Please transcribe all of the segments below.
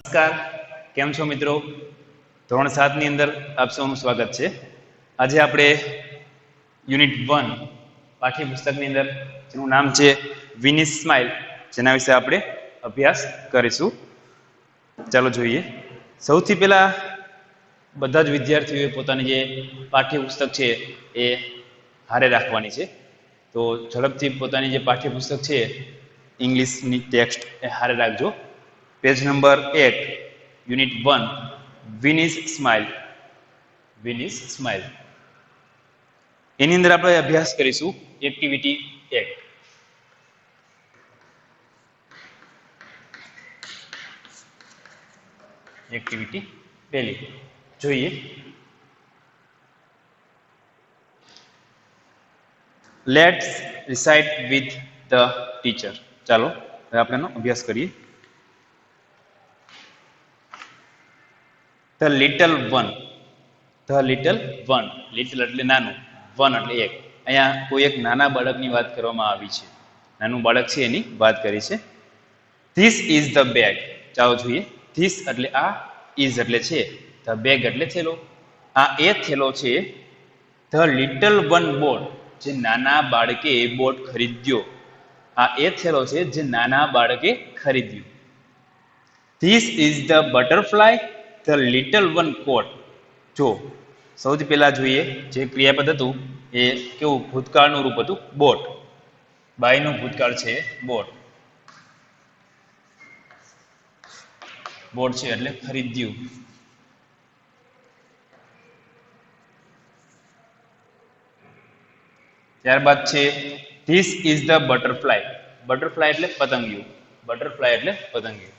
નમસ્કાર, કેમ છો મિત્રો? ધોરણ 7 ની અંદર આપ સૌનું સ્વાગત છે. આજે આપણે યુનિટ 1 પાઠ્યપુસ્તકની અંદર જેનું નામ છે વિનીસ સ્માઇલ, જેના વિશે આપણે અભ્યાસ કરીશું. ચાલો જોઈએ. સૌથી પહેલા બધા જ વિદ્યાર્થીઓએ પોતાની જે પાઠ્યપુસ્તક છે એ હારે રાખવાની છે. તો ઝડપથી પોતાની જે પાઠ્યપુસ્તક છે ઇંગ્લિશની ટેક્સ્ટ એ હારે રાખજો. Page number 8, unit 1, Vinnie's smile. Vinnie's smile એની અંદર આપણે અભ્યાસ કરીશું એક્ટિવિટી 1. એક્ટિવિટી પહેલી જોઈએ. Let's recite with the teacher. ચાલો હવે આપણે એનો અભ્યાસ કરીએ. The little one. The little one. Little એટલે નાનું, વન એટલે એક. અહીંયા કોઈ એક નાના બાળકની વાત કરવામાં આવી છે. નાનું બાળક છે એની વાત કરી છે. This is the bag. ચાલો જોઈએ. ધીસ એટલે આ, ઇઝ એટલે છે, ધ બેગ એટલે થેલો. આ એ થેલો છે. The little one boat. જે નાના બાળકે બોટ ખરીદ્યો. આ એ થેલો છે જે નાના બાળકે ખરીદ્યો. This is the butterfly. The little one coat. જો સૌથી પહેલા જોઈએ જે ક્રિયાપદ હતું એ કેવું ભૂતકાળનું રૂપ હતું બોટ. બાયનું ભૂતકાળ છે બોટ. બોટ છે એટલે ખરીદ્યું. ત્યારબાદ છે this is the butterfly. Butterfly એટલે પતંગિયું. બટરફ્લાય એટલે પતંગિયું.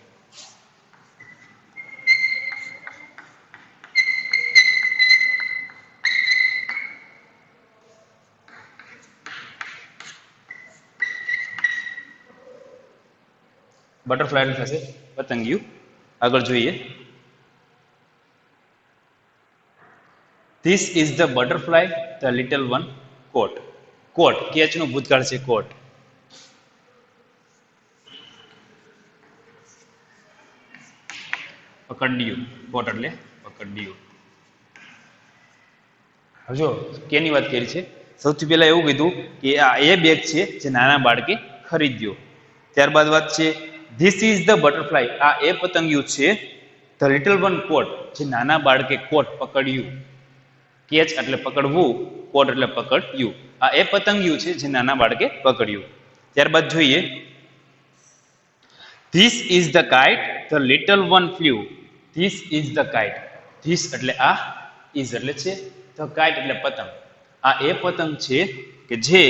બટરફ્લાય થશે પતંગિયું. આગળ જોઈએ. This is the butterfly the little one caught. Caught catch નું ભૂતકાળ છે કોટ. પકડ્યું. કોટ એટલે પકડ્યું. હજો કેની વાત કરી છે? સૌથી પહેલા એવું કીધું કે આ એ બેગ છે જે નાના બાળકે ખરીદ્યો. ત્યારબાદ વાત છે ધીસ ઇઝ ધ બટરફ્લાય. આ એ પતંગિયું છે. ધ લિટલ વન કોટ. જે નાના બાળકે કોટ પકડ્યું. કેચ એટલે પકડવું, કોટ એટલે પકડ્યું. આ એ પતંગિયું છે જે નાના બાળકે પકડ્યું. ત્યારબાદ જોઈએ this is the kite. The little one flew. This is the kite. This એટલે આ, ઇઝ એટલે છે, ધ કાઇટ એટલે પતંગ. આ એ પતંગ છે કે જે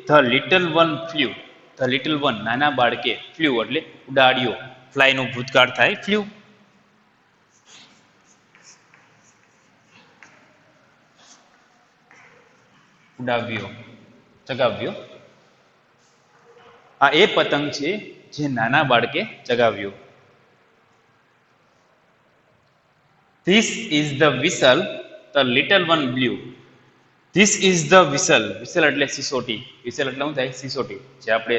the little one flew. The little one નાના બાળકે ફ્લ્યુ એટલે ઉડાડ્યો. ફ્લાય નું ભૂતકાળ થાય ફ્લ્યુ. ઉડાવ્યો, ચગાવ્યો. આ એ પતંગ છે જે નાના બાળકે ચગાવ્યો. This is the whistle. The little one blew. This is the whistle. Whistle એટલે સિસોટી. વિસલ એટલે શું થાય? સિસોટી, જે આપણે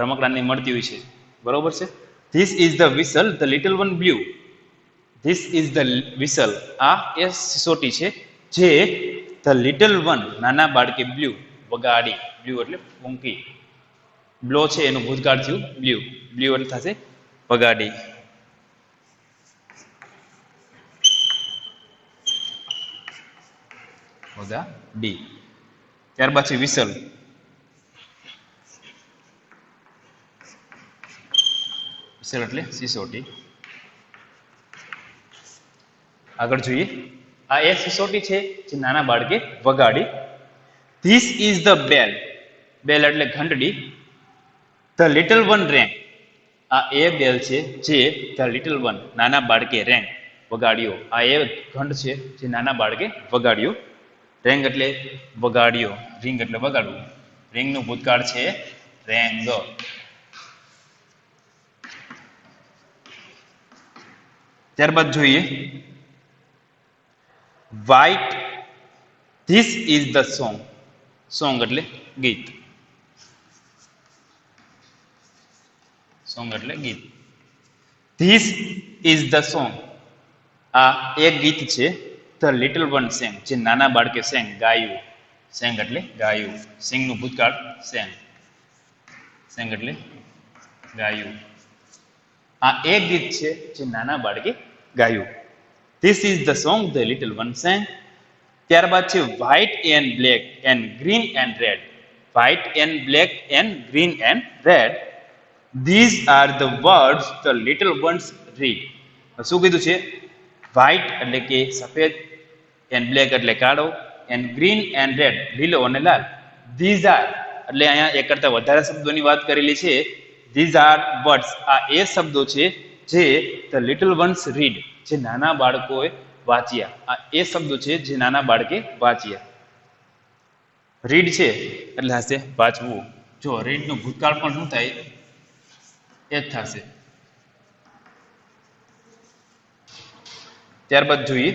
રમકડાની મળતી હોય છે. બરોબર છે. This is the whistle. The little one blew. This is the whistle. આ એ સિસોટી છે જે ધ લિટલ વન નાના બાળકે બ્લ્યુ વગાડી. બ્લ્યુ એટલે ફૂંકી. બ્લો છે એનું ભૂતકાળ થયું બ્લ્યુ. બ્લ્યુ એટલે થશે વગાડી. વગાડી. ત્યારબાદ છે વિસલ. વિસલ એટલે સિસોટી. આગળ જોઈએ. આ એ સિસોટી છે જે નાના બાળકે વગાડી. This is the bell. Bell એટલે ઘંટડી. The little one rang. આ એ બેલ છે જે ધ લિટલ વન નાના બાળકે રેંગ વગાડ્યો. આ એ ઘંટ છે જે નાના બાળકે વગાડ્યો. રેંગ એટલે વગાડ્યો. રિંગ એટલે વગાડવું. રિંગનું ભૂતકાળ છે રેંગ. ત્યારબાદ જોઈએ white. This is the song. Song એટલે ગીત. સોંગ એટલે ગીત. This is the song. આ એક ગીત છે. ધ લિટલ વન સેંગ, જે નાના બાળકે સેંગ, ગાયું. સેંગ એટલે ગાયું. સિંગનું ભૂતકાળ સેંગ. સેંગ એટલે ગાયું. આ એક ગીત છે જે નાના બાળકે ગાયું. This is the song the little one sang. ત્યારબાદ છે white and black and green and red. White and black and green and red. These are the words the little once read. શું કીધું છે? વ્હાઇટ એટલે કે સફેદ, and black એટલે કાળો, એન્ડ ગ્રીન એન્ડ રેડ લીલો અને લાલ. ધીઝ આર એટલે અહીંયા એક કરતા વધારે શબ્દોની વાત કરેલી છે. ધીઝ આર વર્ડ્સ, આ એ શબ્દો છે જે ધ લિટલ વન્સ રીડ, જે નાના બાળકોએ વાંચ્યા. આ એ શબ્દો છે જે નાના બાળકે વાંચ્યા. રીડ છે એટલે હશે વાંચવું. જો રીડનું ભૂતકાળ પણ શું થાય? એ જ થશે. ત્યારબાદ જોઈએ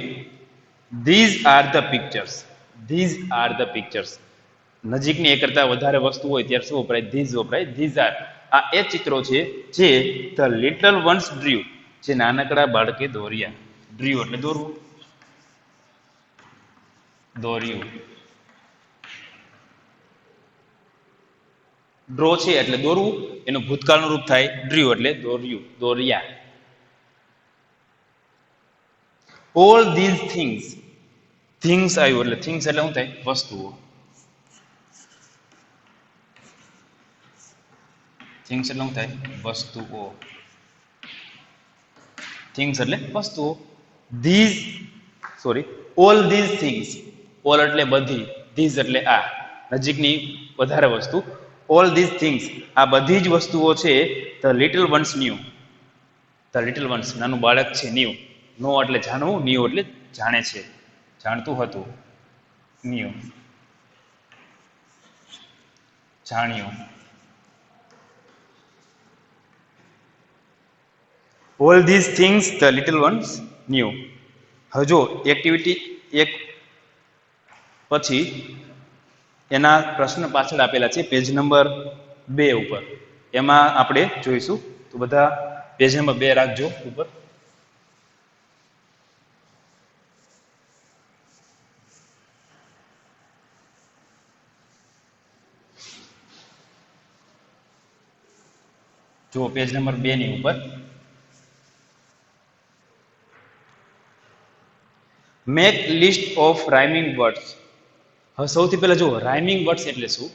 these are the pictures. These are the pictures. નજીકની એક કરતા વધારે વસ્તુ હોય ત્યારે શું વપરાય? ધીઝ વપરાય. ધીઝ આર, આ એ ચિત્રો છે જે ધ લિટલ વન્સ ડ્રીવ, જે નાનકડા બાળકે દોર્યા. ડ્રીવ એટલે દોરવું, દોર્યું. ડ્રો છે એટલે દોરવું, એનું ભૂતકાળનું રૂપ થાય ડ્રીવ એટલે દોર્યું, દોર્યા. All these things. થિંગ્સ આવ્યું એટલે થિંગ્સ એટલે શું થાય? વસ્તુઓ. થિંગ્સ એટલે શું થાય? વસ્તુઓ. થિંગ્સ એટલે વસ્તુઓ. This all these things. All એટલે બધી, ધીઝ એટલે આ, નજીકની વધારે વસ્તુ. ઓલ ધીઝ થિંગ્સ, આ બધી જ વસ્તુઓ છે. The little once new. The little once, નાનું બાળક છે. ન્યુ, નો એટલે જાણવું, ન્યુ એટલે જાણે છે, જાણતું હતું. ન્યુ, જાણ્યું. All these things the little once new. હવે જો એક્ટિવિટી એક પછી એના પ્રશ્ન પાછળ આપેલા છે પેજ નંબર 2 ઉપર. એમાં આપણે જોઈશું. તો બધા પેજ નંબર 2 રાખજો ઉપર. જો પેજ નંબર 2 ની ઉપર make list of rhyming words. હવે સૌથી પહેલા જો રાઇમિંગ વર્ડ્સ એટલે શું?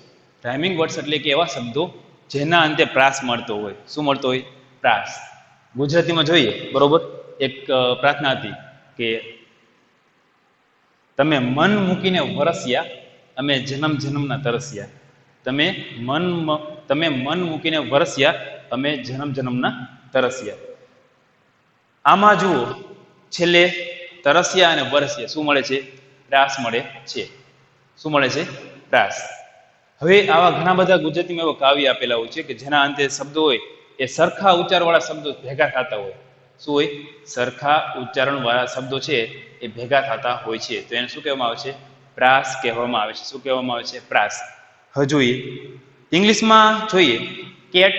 રાઇમિંગ વર્ડ્સ એટલે કે એવા શબ્દો જેના અંતે પ્રાસ મળતો હોય. શું મળતો હોય? પ્રાસ. ગુજરાતીમાં જોઈએ બરોબર, એક પ્રાર્થના હતી કે તમે મન મૂકીને વરસ્યા, અમે જન્મ જન્મના તરસ્યા. તમે મન મૂકીને વરસ્યા, અમે જન્મ જન્મના તરસ્યા. આમાં જુઓ છેલ્લે તરસ્યા અને વરસ્યા શું મળે છે? પ્રાસ મળે છે. શું મળે છે? પ્રાસ. હવે આવા ઘણા બધા ગુજરાતીમાં એવા કાવ્ય આપેલા હોય છે કે જેના અંતે શબ્દો હોય એ સરખા ઉચ્ચારવાળા શબ્દો ભેગા થતા હોય. શું હોય? સરખા ઉચ્ચારણવાળા શબ્દો છે એ ભેગા થતા હોય છે. તો એને શું કહેવામાં આવે છે? પ્રાસ કહેવામાં આવે છે. શું કહેવામાં આવે છે? પ્રાસ. હવે જોઈએ ઇંગ્લિશમાં જોઈએ કેટ,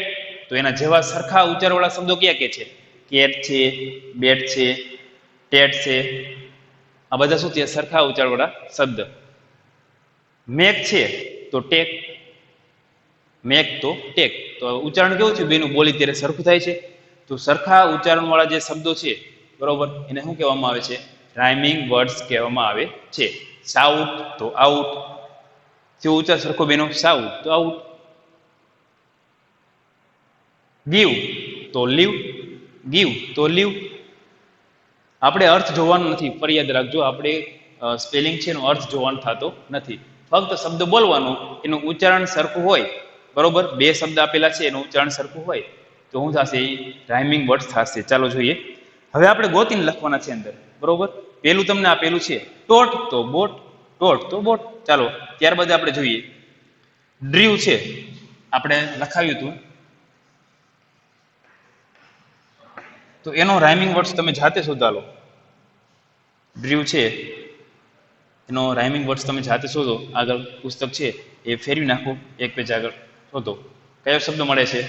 તો એના જેવા સરખા ઉચ્ચારવાળા શબ્દો કયા કે છે? કેટ છે, બેટ છે, ટેટ છે. આ બધા શું છે? સરખા ઉચ્ચારવાળા શબ્દ. મેક છે તો ટેક, મેક તો ટેક. તો ઉચ્ચારણ કેવું છે બેનું? બોલી ત્યારે સરખું થાય છે. તો સરખા ઉચ્ચારણવાળા જે શબ્દો છે બરોબર, એને શું કહેવામાં આવે છે? રાઇમિંગ વર્ડ્સ કહેવામાં આવે છે. શાઉટ તો આઉટ. જો ઉચ્ચાર સરખો બેનો, શાઉટ તો આઉટ. ગીવ તો લીવ, ગીવ તો લીવ. આપણે અર્થ જોવાનો નથી, ફરી યાદ રાખજો. આપણે સ્પેલિંગ છે એનો અર્થ જોવાનો થતો નથી. ફક્ત શબ્દ બોલવાનો, એનું ઉચ્ચારણ સરખું હોય બરોબર. બે શબ્દ આપેલા છે, એનું ઉચ્ચારણ સરખું હોય તો શું થશે? એ રાઇમિંગ વર્ડ્સ થશે. ચાલો જોઈએ. હવે આપણે ગોતીને લખવાના છે અંદર બરોબર. પેલું તમને આપેલું છે ટોટ તો બોટ, ટોટ તો બોટ. ચાલો ત્યારબાદ આપણે જોઈએ ડ્રીવ છે, આપણે લખાવ્યું હતું. તો એનો રાઇમિંગ વર્ડ્સ તમે જાતે શોધા લો. ડ્રીવ છે એનો રાઇમિંગ વર્ડ્સ તમે જાતે શોધો. આગળ પુસ્તક છે એ ફેરવી નાખો, એક પેજ આગળ શોધો. કયો શબ્દ મળે છે?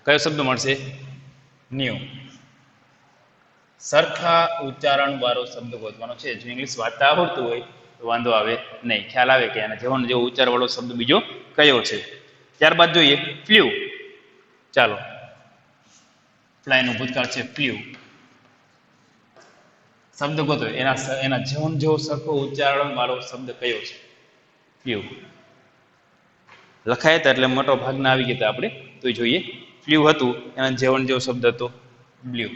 કયો શબ્દ મળશે? ન્યૂ. સરખા ઉચ્ચારણ વાળો શબ્દ ગોતવાનો છે. જો ઇંગ્લિશ વાંચતા આવડતું હોય તો વાંધો આવે નહીં, ખ્યાલ આવે કે આના જેવો જેવો ઉચ્ચાર વાળો શબ્દ બીજો કયો છે. ત્યારબાદ જોઈએ ફ્લ્યુ. ચાલો, ફ્લાયનું ભૂતકાળ છે ફ્લ્યુ. શબ્દ ગોતો, એના જેવો સરખો ઉચ્ચારણ વાળો શબ્દ કયો છે. ફ્લ્યુ લખાય હતા એટલે મોટો ભાગના આવી ગયા આપણે તો જોઈએ. ફ્લ્યુ હતું, એના જેવો શબ્દ હતો બ્લ્યુ.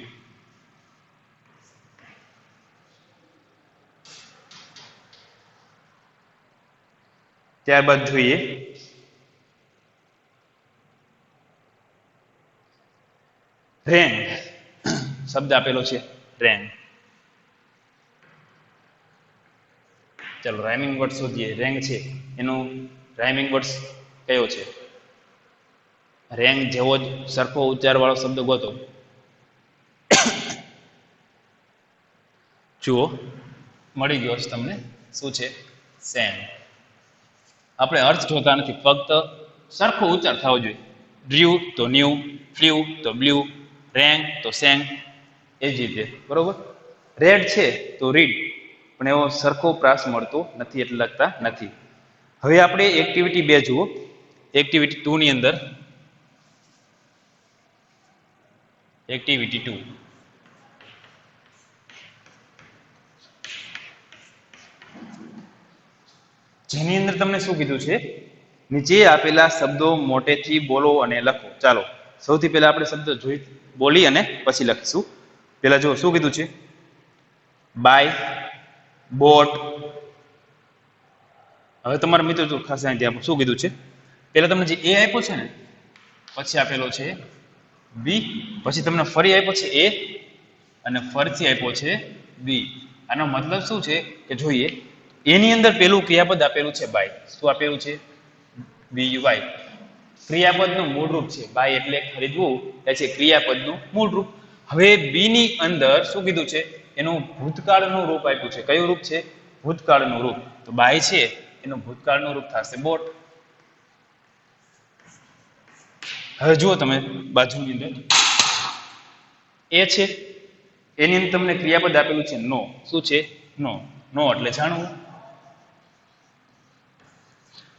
ત્યારબાદ જોઈએ રેંગ. શબ્દ આપેલો છે રેંગ. ચાલો રાઇમિંગ વર્ડ શોધીએ. રેંગ છે એનું રાઇમિંગ વર્ડ કયો છે. રેંગ જેવો જ સરખો ઉચ્ચાર વાળો શબ્દ ગોતો. જુઓ, મળી ગયો છે તમને. શું છે? સેંગ. આપણે અર્થ જોતા નથી, ફક્ત સરખો ઉચ્ચાર થવો જોઈએ. ડ્ર્યુ તો ન્યૂ, ફ્લ્યુ તો બ્લ્યુ, રેંગ તો સેંગ, એ જ રીતે. બરોબર. રેડ છે તો રીડ, પણ એવો સરખો પ્રાસ મળતો નથી એટલે લખતા નથી. હવે આપણે એક્ટિવિટી 2 જુઓ. એક્ટિવિટી 2 ની અંદર એક્ટિવિટી 2 જેની અંદર તમને શું કીધું છે? નીચે આપેલા શબ્દો મોટેથી બોલો અને લખો. ચાલો, સૌથી પહેલા આપણે શબ્દ બોલી અને પછી લખીશું. પહેલા જો શું કીધું છે? Buy, bought. હવે તમારા મિત્રો જો ખાસ ધ્યાન, શું કીધું છે? પહેલા તમને જે એ આપ્યો છે ને, પછી આપેલો છે બી, પછી તમને ફરી આપ્યો છે એ, અને ફરીથી આપ્યો છે બી. આનો મતલબ શું છે કે જોઈએ, એની અંદર પેલું ક્રિયાપદ આપેલું છે બાય. શું આપેલું છે? BUY. ક્રિયાપદનું મૂળ રૂપ છે. બાય એટલે ખરીદવું, એ છે ક્રિયાપદનું મૂળ રૂપ. હવે બી ની અંદર શું કીધું છે? એનું ભૂતકાળનું રૂપ આપ્યું છે. કયું રૂપ છે? ભૂતકાળનું રૂપ. તો બાય છે એનું ભૂતકાળનું રૂપ થશે બોટ. હવે જુઓ તમે બાજુની અંદર એ છે, એની અંદર તમને ક્રિયાપદ આપેલું છે નો. શું છે? નો. નો એટલે જાણવું.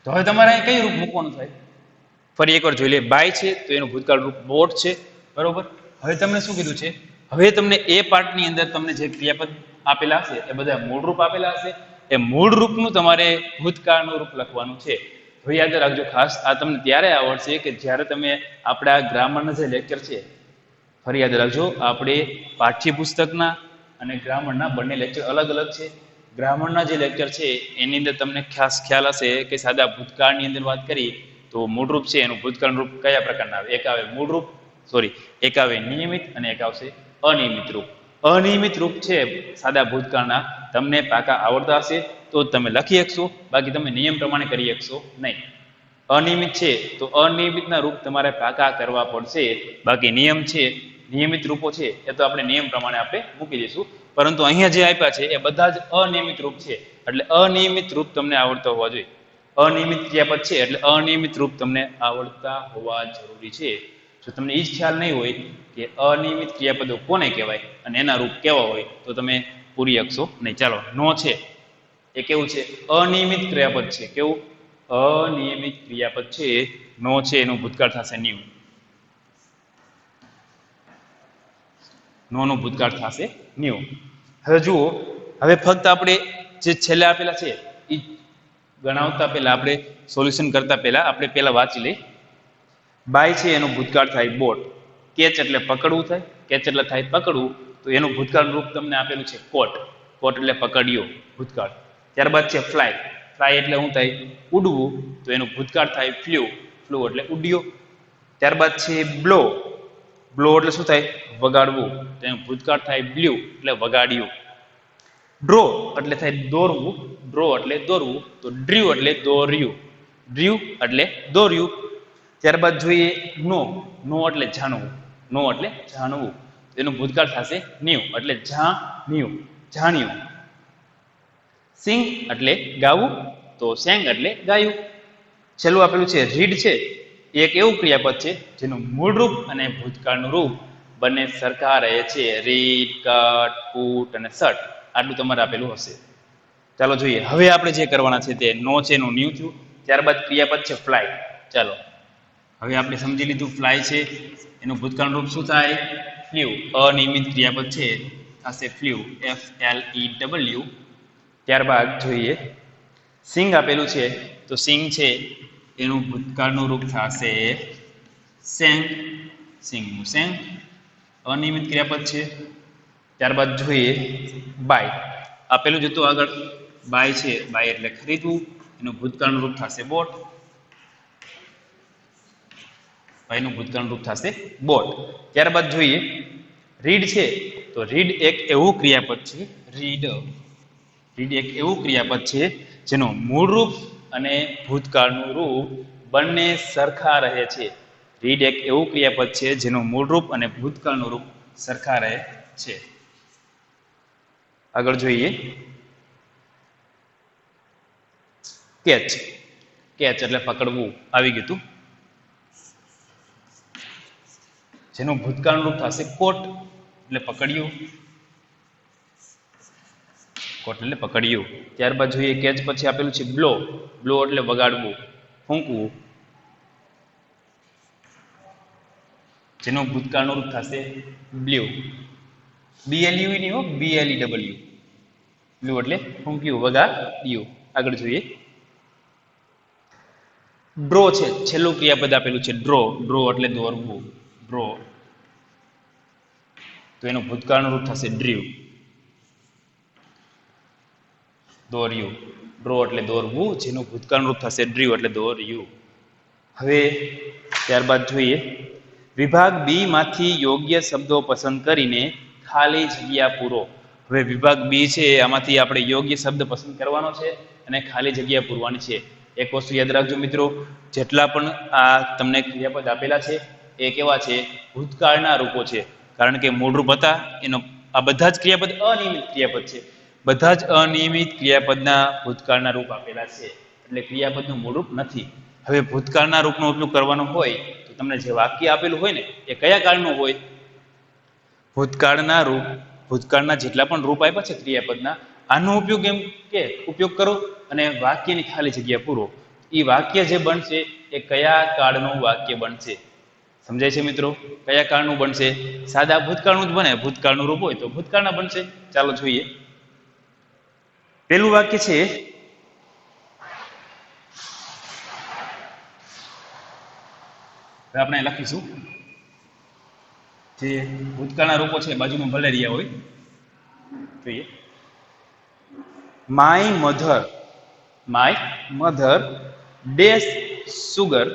તો હવે તમારે કઈ રૂપ મૂકવાનું થાય? ફરી એકવાર જોઈ લે. બાય છે તો એનું ભૂતકાળ રૂપ બોટ છે. બરોબર. હવે તમને શું કીધું છે? હવે તમને એ પાર્ટની અંદર તમને જે ક્રિયાપદ આપેલા હશે એ બધા મૂળ રૂપ આપેલા હશે. એ મૂળ રૂપનું તમારે ભૂતકાળનું રૂપ લખવાનું છે. હવે યાદ રાખજો ખાસ, આ તમને ત્યારે આવડશે કે જ્યારે તમે આપણા ગ્રામરના જે લેક્ચર છે, ફરી યાદ રાખજો, આપણે પાઠ્યપુસ્તકના અને ગ્રામરના બંને લેક્ચર અલગ અલગ છે. ગ્રામરના જે લેક્ચર છે એની અંદર તમને ખાસ ખ્યાલ હશે કે સાદા ભૂતકાળની અંદર વાત કરી તો મૂળ રૂપ છે એનું ભૂતકાળ રૂપ કયા પ્રકારના આવે? એક આવે મૂળ રૂપ, એક આવે નિયમિત, અને એક આવશે અનિયમિત રૂપ. અનિયમિત રૂપ છે સાદા ભૂતકાળના, તમને પાકા આવડતા હશે તો તમે લખી શકશો, બાકી તમે નિયમ પ્રમાણે કરી શકશો નહીં. અનિયમિત છે તો અનિયમિતના રૂપ તમારે પાકા કરવા પડશે, બાકી નિયમ છે, નિયમિત રૂપો છે એ તો આપણે નિયમ પ્રમાણે આપણે મૂકી દઈશું. પરંતુ અહીંયા જે આપ્યા છે એ બધા જ અનિયમિત રૂપ છે, એટલે અનિયમિત રૂપ તમને આવડતા હોવા જોઈએ. અનિયમિત ક્રિયાપદ છે એટલે અનિયમિત રૂપ તમને આવડતા હોવા જરૂરી છે. જો તમને એ જ ખ્યાલ નહીં હોય કે અનિયમિત ક્રિયાપદો કોને કહેવાય અને એના રૂપ કેવા હોય તો તમે પૂરી શકશો નહીં. ચાલો, નો છે એ કેવું છે? અનિયમિત ક્રિયાપદ છે. કેવું? અનિયમિત ક્રિયાપદ છે. નો છે એનું ભૂતકાળ થશે ન્યુ. નો નું ભૂતકાળ થશે ન્યુ. હવે જુઓ, હવે ફક્ત આપણે જે છેલ્લે આપેલા છે એ ગણાવતા પહેલા, આપણે સોલ્યુશન કરતા પહેલા આપણે પહેલા વાંચી લઈ. બાય છે એનું ભૂતકાળ થાય બોટ. કેચ એટલે પકડવું થાય. કેચ એટલે થાય પકડવું, તો એનું ભૂતકાળ રૂપ તમને આપેલું છે કોટ. કોટ એટલે પકડ્યો, ભૂતકાળ. ત્યારબાદ છે ફ્લાય. ફ્લાય એટલે શું થાય? ઉડવું, તો એનું ભૂતકાળ થાય ફ્લ્યુ. ફ્લ્યુ એટલે ઉડ્યો. ત્યારબાદ છે બ્લો. બ્લો એટલે શું થાય? વગાડવું, તો એનું ભૂતકાળ થાય બ્લ્યુ એટલે વગાડ્યું. ડ્રો એટલે થાય દોરવું. ડ્રો એટલે દોરવું, તો ડ્ર્યુ એટલે દોર્યું. ડ્ર્યુ એટલે દોર્યું. ત્યારબાદ જોઈએ નો. નો એટલે જાણવું. નો એટલે જાણવું, એનું ભૂતકાળ થશે ન્યુ એટલે જાણ્યું. જાણ્યું. સિંગ એટલે ગાવું, તો સેંગ એટલે ગાયું. છેલ્લું આપેલું છે રીડ છે, એ એક એવું ક્રિયાપદ છે જેનું મૂળ રૂપ અને ભૂતકાળનું રૂપ બંને સરખા રહે છે. રીડ, કટ, પુટ અને શર્ટ આટલું તમારે આપેલું હશે. ચાલો જોઈએ. હવે આપણે જે કરવાના છે તે નો છે એનું ન્યુ થયું. ત્યારબાદ ક્રિયાપદ છે ફ્લાય. ચાલો હવે આપણે સમજી લીધું ફ્લાય છે એનું ભૂતકાળ રૂપ શું થાય? ફ્લ્યુ. અનિયમિત ક્રિયાપદ છે થશે ફ્લ્યુ. FLEW. ત્યારબાદ જોઈએ સિંગ આપેલું છે તો સિંગ છે એનું ભૂતકાળનું રૂપ થશે સેંગ. સિંગનું સેંગ અનિયમિત ક્રિયાપદ છે. ત્યારબાદ જોઈએ બાય આપેલું જ હતું આગળ. બાય છે, બાય એટલે ખરીદવું, એનું ભૂતકાળનું રૂપ થશે બોટ. બાયનું ભૂતકાળનું રૂપ થશે બોટ. ત્યારબાદ જોઈએ રીડ છે તો રીડ એક એવું ક્રિયાપદ છે. રીડ એક એવું ક્રિયાપદ છે જેનું મૂળ રૂપ અને ભૂતકાળનું રૂપ બંને સરખા રહે છે. રીડ એક એવું ક્રિયાપદ છે જેનું મૂળ રૂપ અને ભૂતકાળનું રૂપ સરખા રહે છે. આગળ જોઈએ કેચ. કેચ એટલે પકડવું આવી ગયું હતું. જેનું ભૂતકાળનું રૂપ થશે કોટ એટલે પકડ્યું. કોટ એટલે પકડ્યું. ત્યારબાદ જોઈએ કેચ પછી આપેલું છે બ્લો. બ્લો એટલે વગાડવું, ફૂંકવું. જેનું ભૂતકાળનું રૂપ થશે બ્લ્યુ. BLU નહીં હો, BLEW. બ્લુ એટલે ફૂંક્યું, વગાડ્યું. આગળ જોઈએ ડ્રો છે. છેલ્લું ક્રિયાપદ આપેલું છે ડ્રો. ડ્રો એટલે દોરવું, ડ્રો. તો એનું ભૂતકાળનું રૂપ થશે ડ્રીવ. દોર્યું. ડ્રો એટલે દોરવું, જેનું ભૂતકાળનું રૂપ થશે ડ્રીવ એટલે દોર્યું. હવે ત્યારબાદ જોઈએ વિભાગ બી માંથી યોગ્ય શબ્દો પસંદ કરીને ખાલી જગ્યા પૂરો. હવે વિભાગ બી છે આમાંથી આપણે યોગ્ય શબ્દ પસંદ કરવાનો છે અને ખાલી જગ્યા પૂરવાની છે. એક વસ્તુ યાદ રાખજો મિત્રો, જેટલા પણ આ તમને ક્રિયાપદ આપેલા છે એ કેવા છે? ભૂતકાળના રૂપો છે. કારણ કે મૂળરૂપ હતા એનો આ બધા જ ક્રિયાપદ અનિયમિત ક્રિયાપદ છે. બધા જ અનિયમિત ક્રિયાપદના ભૂતકાળના રૂપ આપેલા છે એટલે ક્રિયાપદનું મૂળરૂપ નથી. હવે ભૂતકાળના રૂપનો ઉપયોગ કરવાનો હોય તો તમને જે વાક્ય આપેલું હોય ને એ કયા કાળનું હોય? ભૂતકાળના રૂપ. ભૂતકાળના જેટલા પણ રૂપ આપ્યા છે ક્રિયાપદના આનો ઉપયોગ એમ કે ઉપયોગ કરો અને વાક્યની ખાલી જગ્યા પૂરો. એ વાક્ય જે બનશે એ કયા કાળનું વાક્ય બનશે? સમજાય છે મિત્રો? કયા કાળનું બનશે? સાદા ભૂતકાળનું જ બને. ભૂતકાળનું રૂપ હોય તો ભૂતકાળના બનશે. ચાલો જોઈએ પેલું વાક્ય છે આપણે લખીશું જે ભૂતકાળના રૂપો છે બાજુમાં ભલે રહ્યા હોય. જોઈએ my mother dash sugar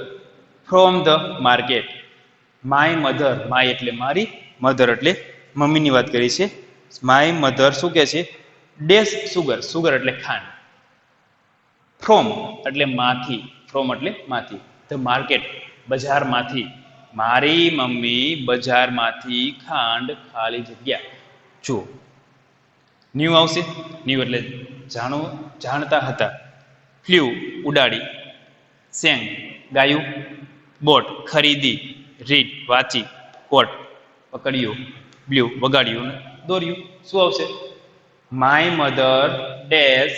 from the market. My mother, my એટલે મારી, મધર એટલે મમ્મીની વાત કરી છે. માય મધર શું કે છે? ડેશ સુગર, સુગર એટલે ખાંડ. ફ્રોમ એટલે માંથી, ફ્રોમ એટલે માંથી. ધ માર્કેટ બજારમાંથી. મારી મમ્મી બજારમાંથી ખાંડ ખાલી જગ્યા. જુઓ ન્યુ આવશે. ન્યુ એટલે જાણતા હતા. ફ્લ્યુ ઉડાડી. સેંગ ગાયું. બોટ ખરીદી. રીડ વાંચી. કોટ પકડ્યું. બ્લ્યુ વગાડ્યું. દોર્યું. શું આવશે? My mother dash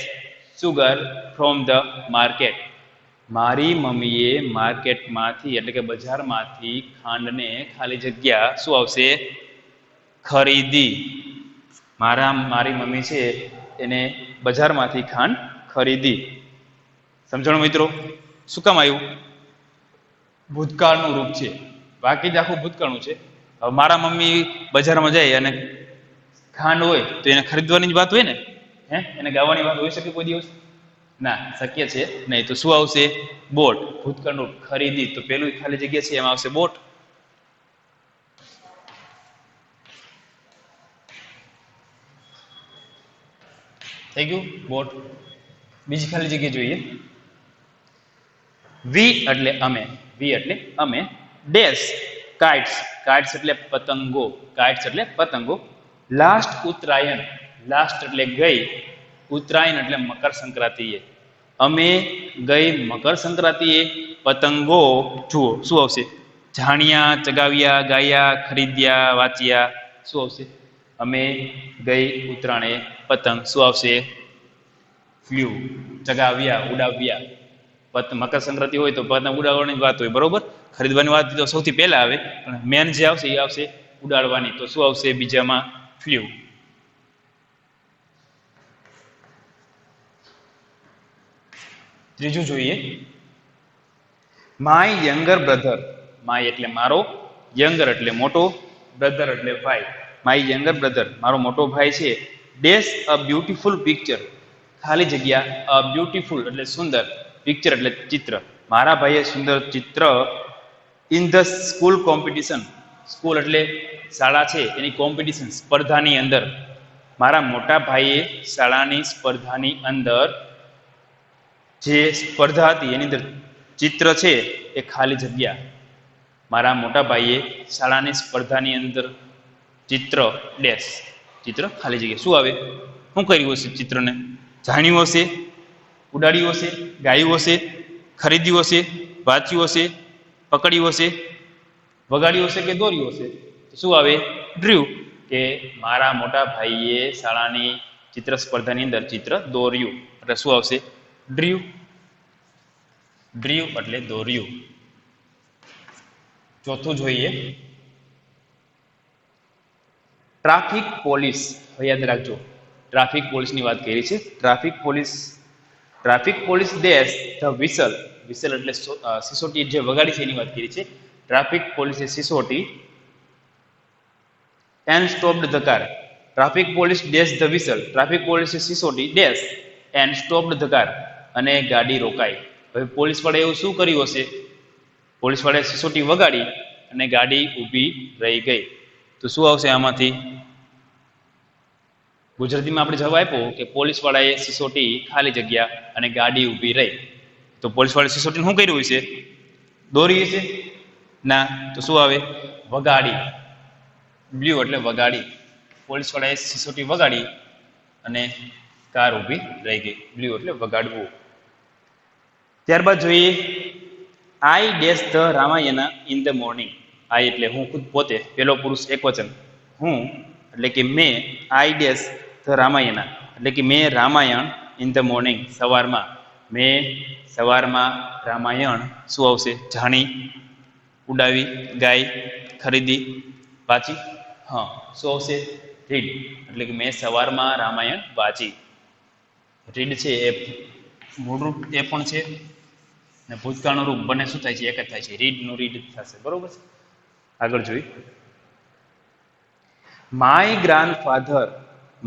sugar from the market. મારી મમ્મીએ માર્કેટમાંથી એટલે કે બજારમાંથી ખાંડને ખાલી જગ્યા શું આવશે? ખરીદી. મારી મમ્મી છે એને બજારમાંથી ખાંડ ખરીદી. સમજણ મિત્રો? શું કામ આવ્યું? ભૂતકાળનું રૂપ છે. બાકી જ આખું ભૂતકાળનું છે. હવે મારા મમ્મી બજારમાં જાય અને ખાંડ હોય તો એને ખરીદવાની જ વાત હોય ને. એને ગાવાની વાત હોઈ શકે કોઈ દિવસ? ના, શક્ય છે નહીં. તો શું આવશે? બોટ. ભૂતકાળનું ખરીદી. તો પેલું ખાલી જગ્યા છે એમાં આવશે બોટ. થઈ ગયું બોટ. બીજી ખાલી જગ્યા જોઈએ. વી એટલે અમે. વી એટલે અમે. Dash kites. કાઇટ્સ એટલે પતંગો. કાઇટ્સ એટલે પતંગો. લાસ્ટ ઉત્તરાયણ. લાસ્ટ એટલે ગઈ. ઉત્તરાયણ એટલે મકર સંક્રાંતિએ. અમે ગઈ મકર સંક્રાંતિએ પતંગો. જુઓ શું આવશે? જાણ્યા, ચગાવ્યા, ગાયા, ખરીદ્યા, વાંચ્યા. શું આવશે? અમે ગઈ ઉત્તરાયણે પતંગ. શું આવશે? ફ્લ્યુ. ચગાવ્યા, ઉડાવ્યા. મકર સંક્રાંતિ હોય તો પતંગ ઉડાડવાની વાત હોય, બરોબર. ખરીદવાની વાત તો સૌથી પહેલા આવે, પણ મેન જે આવશે એ આવશે ઉડાડવાની. તો શું આવશે બીજામાં? ફ્લ્યુ. ત્રીજું જોઈએ, માય યંગર બ્રધર. માય એટલે મારો, યંગર એટલે મોટો, બ્રધર એટલે ભાઈ. માય યંગર બ્રધર, મારો મોટો ભાઈ છે. Dash a beautiful picture. ખાલી જગ્યા અ બ્યુટીફુલ એટલે સુંદર, પિક્ચર એટલે ચિત્ર. મારા ભાઈએ સુંદર ચિત્ર in the school competition. School એટલે શાળા છે એની કોમ્પિટિશન, સ્પર્ધાની અંદર. મારા મોટા ભાઈએ શાળાની સ્પર્ધાની અંદર જે સ્પર્ધા હતી એની અંદર ચિત્ર છે એ ખાલી જગ્યા. મારા મોટા ભાઈએ શાળાની સ્પર્ધાની અંદર ચિત્ર ડેશ, ચિત્ર ખાલી જગ્યા. શું આવે? શું કર્યું હશે ચિત્રને? જાણ્યું હશે, ઉડાડ્યું હશે, ગાયું હશે, ખરીદ્યું હશે, વાંચ્યું હશે, પકડ્યું હશે, વગાડ્યું હશે કે દોર્યું હશે? શું આવે? ડ્રીવ. કે મારા મોટા ભાઈએ શાળાની ચિત્ર સ્પર્ધાની અંદર ચિત્ર દોર્યું. એટલે શું આવશે? ડ્રીવ. ડ્રીવ એટલે દોર્યું. ચોથું જોઈએ, ટ્રાફિક પોલીસ. યાદ રાખજો, ટ્રાફિક પોલીસની વાત કરી છે. Traffic police dash the whistle. Whistle એટલે સિસોટી જે વગાડી છે એની વાત કરી છે. ટ્રાફિક પોલીસે સિસોટી and stopped the car. Traffic police dash the whistle. Traffic પોલીસે સિસોટી dash and stopped the car. અને ગાડી રોકાઈ. હવે પોલીસ વાળાએ એવું શું કર્યું હશે? પોલીસ વાળાએ સિસોટી વગાડી અને ગાડી ઊભી રહી ગઈ. તો શું આવશે આમાંથી? ગુજરાતીમાં આપણે જવાબ આપ્યો કે પોલીસ વાળાએ સિસોટી ખાલી જગ્યા અને ગાડી ઊભી રહી. તો પોલીસ વાળાએ સિસોટીને શું કર્યું હશે? દોરી હશે? ના. તો શું આવે? વગાડી. બ્લ્યુ એટલે વગાડી. પોલીસ વાળાએ સિસોટી વગાડી અને કાર ઊભી રહી ગઈ. બ્લ્યુ એટલે વગાડવું. ત્યારબાદ જોઈએ, I dash the Ramayana in the morning. I એટલે હું, ખુદ પોતે, પેલો પુરુષ એકવચન. હું એટલે કે મેં, આઈ ડેશ ધ રામાયણ એટલે કે મેં રામાયણ ઇન ધ મોર્નિંગ સવારમાં. મેં સવારમાં રામાયણ. શું આવશે? જાણી, ઉડાવી, ગાઈ, ખરીદી, વાંચી. હા, શું આવશે? રીડ. એટલે કે મેં સવારમાં રામાયણ વાંચી. રીડ છે એ મૂળરૂપ એ પણ છે ને ભૂતકાળનું રૂપ બંને શું થાય છે? એક જ થાય છે. રીડનું રીડ થશે, બરોબર છે. આગળ જોઈ, my grandfather.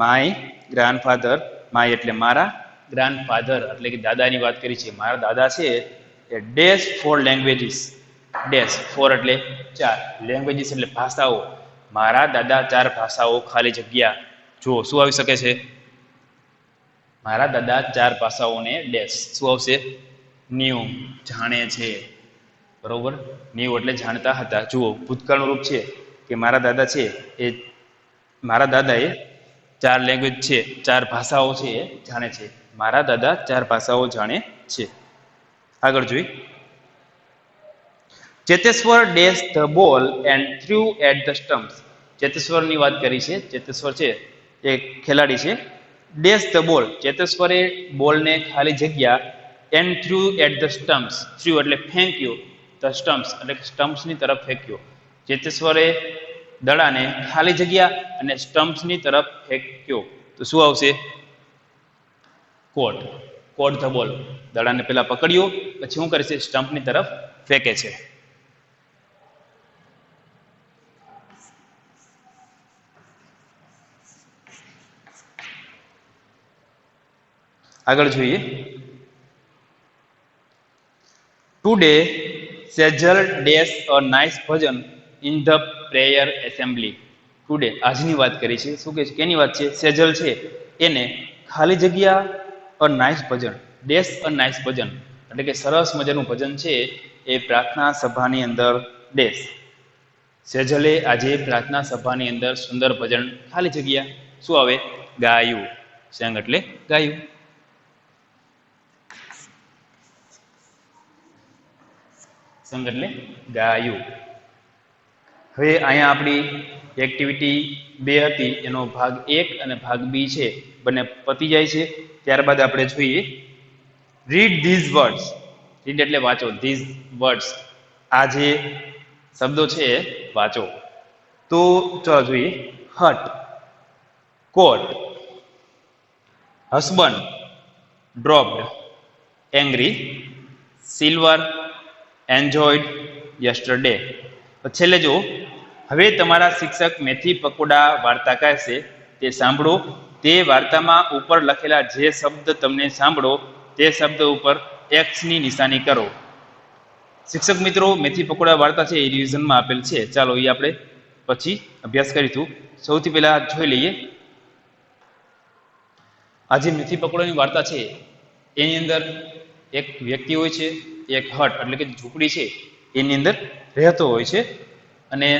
My grandfather. My એટલે મારા, ગ્રાન્ડફાધર એટલે કે દાદાની વાત કરી છે. મારા દાદા છે એ dash four languages. Dash four એટલે 4, લેંગ્વેજીસ એટલે ભાષાઓ. મારા દાદા 4 ભાષાઓ ખાલી જગ્યા. જુઓ શું આવી શકે છે? મારા દાદા 4 ભાષાઓને ડેશ. શું આવશે? ન્યૂ. જાણે છે, બરોબર. ન્યૂ એટલે જાણતા હતા. જુઓ ભૂતકાળનું રૂપ છે કે મારા દાદા છે એ, મારા દાદાએ 4 લેંગ્વેજ છે, 4 ભાષાઓ છે એ જાણે છે. મારા દાદા 4 ભાષાઓ જાણે છે. આગળ જોઈ, Cheteshwar dash the ball and threw at the stumps. ચેતેશ્વરની વાત કરી છે. ચેતેશ્વર છે એ ખેલાડી છે. ડેશ ધ બોલ. ચેતેશ્વરે બોલને ખાલી જગ્યા and threw at the stumps. Threw એટલે ફેંક્યો, ધ સ્ટમ્પ્સ એટલે સ્ટમ્પ્સની તરફ ફેંક્યો. ચેતેશ્વરે દડાને ખાલી જગ્યા અને સ્ટમ્પ્સની તરફ ફેંક્યો. તો શું આવશે? કોટ. Caught the ball. દડાને પેલા પકડ્યો, પછી શું કરે છે? સ્ટમ્પની તરફ ફેંકે છે. આગળ જોઈએ, today Sejal dash a nice Bhajan in the prayer assembly. Today આજની વાત કરી છે. શું કે છે? કેની વાત છે? સેજલ છે એને ખાલી જગ્યા a nice bhajan. Dash a nice bhajan એટલે કે સરસ મજાનું ભજન છે એ પ્રાર્થના સભાની અંદર ડેશ. સેજલે આજે પ્રાર્થના સભાની અંદર સુંદર ભજન ખાલી જગ્યા. શું આવે? ગાયું. સંગ એટલે ગાયું. સંગ એટલે ગાયું. હવે અહીંયા આપણી એક્ટિવિટી 2 હતી, એનો ભાગ 1 અને ભાગ 2 છે બંને પતી જાય છે. ત્યારબાદ આપણે જોઈએ રીડ ધીઝ વર્ડ્સ. રીડ એટલે વાંચો, ધીઝ વર્ડ્સ આ જે શબ્દો છે એ વાંચો. તો ચાલો જોઈએ. Hut, coat, husband, dropped, angry, silver, enjoyed, yesterday. છેલ્લે જો હવે તમારા શિક્ષક મેથી પકોડા વાર્તા કહેશે તે સાંભળો. તે વાર્તામાં ઉપર લખેલા જે શબ્દ તમને સાંભળો તે શબ્દ ઉપર એક્સની નિશાની કરો. શિક્ષક મિત્રો, મેથી પકોડા વાર્તા છે એ રિવિઝનમાં આપેલ છે. ચાલો એ આપણે પછી અભ્યાસ કરીશું. સૌથી પહેલા જોઈ લઈએ. આ જે મેથી પકોડાની વાર્તા છે એની અંદર એક વ્યક્તિ હોય છે, એક હટ એટલે કે ઝૂંપડી છે એની અંદર રહેતો હોય છે. અને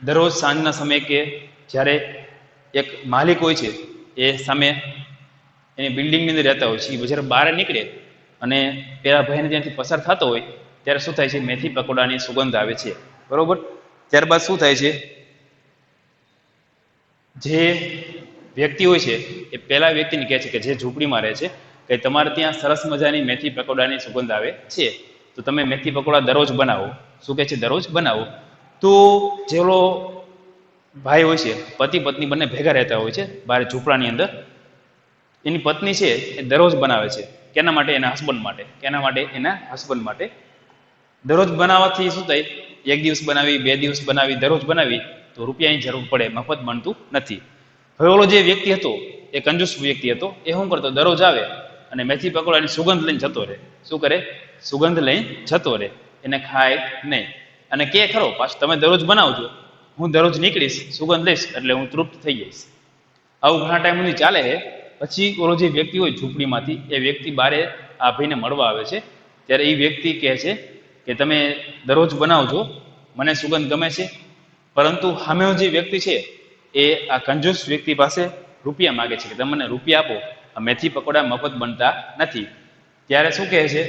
દરરોજ સાંજના સમયે કે જ્યારે એક માલિક હોય છે એ સામે એની બિલ્ડિંગની અંદર રહેતા હોય છે, એ જ્યારે બહાર નીકળે અને પેલા ભાઈને ત્યાંથી પસાર થતો હોય ત્યારે શું થાય છે, મેથી પકોડાની સુગંધ આવે છે. બરોબર. ત્યારબાદ શું થાય છે, જે વ્યક્તિ હોય છે એ પેલા વ્યક્તિને કહે છે કે જે ઝૂંપડીમાં રહે છે કે તમારે ત્યાં સરસ મજાની મેથી પકોડાની સુગંધ આવે છે, તો તમે મેથી પકોડા દરરોજ બનાવો. શું કહે છે, દરરોજ બનાવો. તો જેલો ભાઈ હોય છે, પતિ પત્ની બંને ભેગા રહેતા હોય છે બહાર ઝૂંપડાની અંદર. એની પત્ની છે એ દરરોજ બનાવે છે. કેના માટે? એના હસબન્ડ માટે. કેના માટે? એના હસબન્ડ માટે. દરરોજ બનાવવાથી શું થાય, એક દિવસ બનાવી, 2 દિવસ બનાવી, દરરોજ બનાવી તો રૂપિયાની જરૂર પડે, મફત બનતું નથી. હવે ઓલો જે વ્યક્તિ હતો એ કંજૂસ વ્યક્તિ હતો. એ શું કરતો, દરરોજ આવે અને મેથી પકોડાની સુગંધ લઈને જતો રહે. શું કરે? સુગંધ લઈને જતો રહે. એને ખાય નહીં. અને કે ખરો પાછું તમે દરરોજ બનાવજો, હું દરરોજ નીકળીશ, સુગંધ લઈશ એટલે હું તૃપ્ત થઈ જઈશ. આવું ઘણા ટાઈમ સુધી ચાલે છે. પછી ઓલો જે વ્યક્તિ હોય ઝૂંપડીમાંથી એ વ્યક્તિ બારે આ ભાઈને મળવા આવે છે. ત્યારે એ વ્યક્તિ કહે છે કે તમે દરરોજ બનાવજો, મને સુગંધ ગમે છે. પરંતુ સામેનો જે વ્યક્તિ છે એ આ કંજૂસ વ્યક્તિ પાસે રૂપિયા માગે છે કે તમે મને રૂપિયા આપો, આ મેથી પકોડા મફત બનતા નથી. ત્યારે શું કહે છે,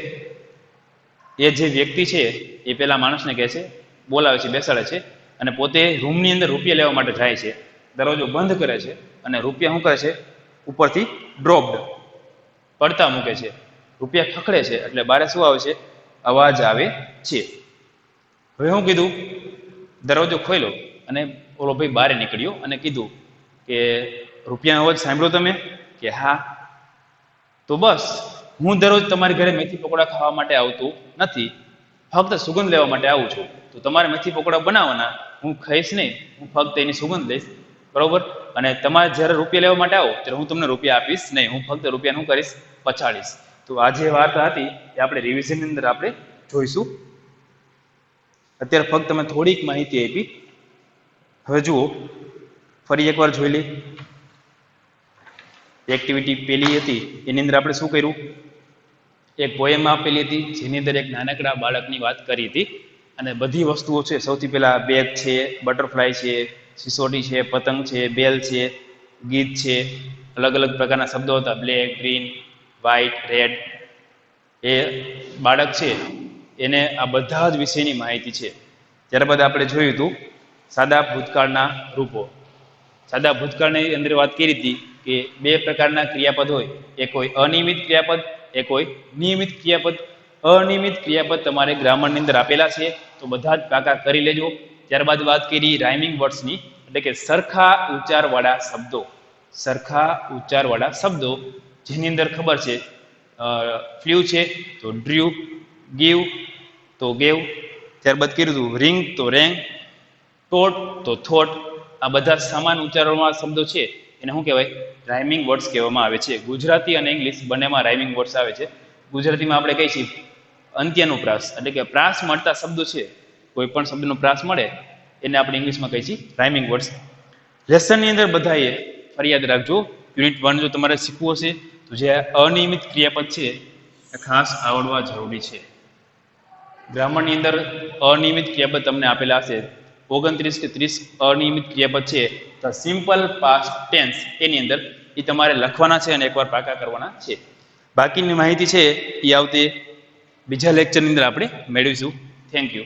એ જે વ્યક્તિ છે એ પેલા માણસને કહે છે, બોલાવે છે, બેસાડે છે અને પોતે રૂમની અંદર રૂપિયા લેવા માટે જાય છે. દરવાજો બંધ કરે છે અને રૂપિયા શું કરે છે, ઉપરથી ડ્રોપ્ડ પડતા મૂકે છે. રૂપિયા ખખડે છે એટલે બારે શું આવે છે, અવાજ આવે છે. હવે શું કીધું, દરવાજો ખોલ્યો અને ઓલો ભાઈ બહાર નીકળ્યો અને કીધું કે રૂપિયાનો અવાજ સાંભળ્યો તમે? કે હા. તો બસ હું દરરોજ તમારી ઘરે મેથી પકોડા ખાવા માટે આવતું નથી, ફક્ત સુગંધ લેવા માટે આવું છું. તો તમારે મેથી પકોડા બનાવવાના, હું ખાઈશ નહીં, હું ફક્ત એની સુગંધ લઈશ. બરોબર. અને તમારે જ્યારે રૂપિયા લેવા માટે આવો ત્યારે હું તમને રૂપિયા આપીશ નહીં, હું ફક્ત રૂપિયા શું કરીશ, પછાડીશ. તો આ જે વાર્તા હતી એ આપણે રિવિઝનની અંદર આપણે જોઈશું. અત્યારે ફક્ત તમે થોડીક માહિતી આપી. હવે જુઓ, ફરી એકવાર જોઈ લઈએ. એક્ટિવિટી પેલી હતી એની અંદર આપણે શું કર્યું, એક પોએમ આપેલી હતી જેની અંદર એક નાનકડા બાળકની વાત કરી હતી. અને બધી વસ્તુઓ છે, સૌથી પહેલા બેગ છે, બટરફ્લાય છે, સિસોટી છે, પતંગ છે, બેલ છે, ગીત છે, અલગ અલગ પ્રકારના શબ્દો હતા, બ્લેક, ગ્રીન, વ્હાઈટ, રેડ. એ બાળક છે એને આ બધા જ વિષયની માહિતી છે. ત્યારબાદ આપણે જોયું હતું સાદા ભૂતકાળના રૂપો. સાદા ભૂતકાળની અંદર વાત કરી હતી કે 2 પ્રકારના ક્રિયાપદ હોય, એક હોય અનિયમિત ક્રિયાપદ, એક હોય નિયમિત ક્રિયાપદ. અનિયમિત ક્રિયાપદ તમારે ગ્રામરની અંદર આપેલા છે તો બધા જ પાકા કરી લેજો. ત્યારબાદ વાત કરી રાઇમિંગ વર્ડ્સની, એટલે કે સરખા ઉચ્ચારવાળા શબ્દો. સરખા ઉચ્ચારવાળા શબ્દો જેની અંદર ખબર છે, ફ્લ્યુ છે તો ડ્ર્યુ, ગીવ તો ગેવ. ત્યારબાદ કીધું હતું રિંગ તો રેંગ, ટોટ તો થોટ. આ બધા સમાન ઉચ્ચારણવાળા શબ્દો છે એને શું કહેવાય, રાઇમિંગ વર્ડ્સ કહેવામાં આવે છે. ગુજરાતી અને ઇંગ્લિશ બંનેમાં રાઇમિંગ વર્ડ્સ આવે છે. ગુજરાતીમાં આપણે કહીએ છીએ અંત્યાનુપ્રાસ, એટલે કે પ્રાસ મળતા શબ્દો છે, કોઈ પણ શબ્દનો પ્રાસ મળે એને આપણે ઇંગ્લિશમાં કહીએ છીએ રાઇમિંગ વર્ડ્સ. લેસનની અંદર બધાએ ફરી યાદ રાખજો, યુનિટ 1 જો તમારે શીખવું હશે તો જે અનિયમિત ક્રિયાપદ છે એ ખાસ આવડવા જરૂરી છે. ગ્રામરની અંદર અનિયમિત ક્રિયાપદ તમને આપેલા હશે, 29 કે 30 અનિયમિત ક્રિયાપદ છે. તો સિમ્પલ પાસ્ટ ટેન્સ એની અંદર એ તમારે લખવાના છે અને એકવાર પાકા કરવાના છે. બાકીની માહિતી છે એ આવતી બીજા લેક્ચરની અંદર આપણે મેળવીશું. Thank you.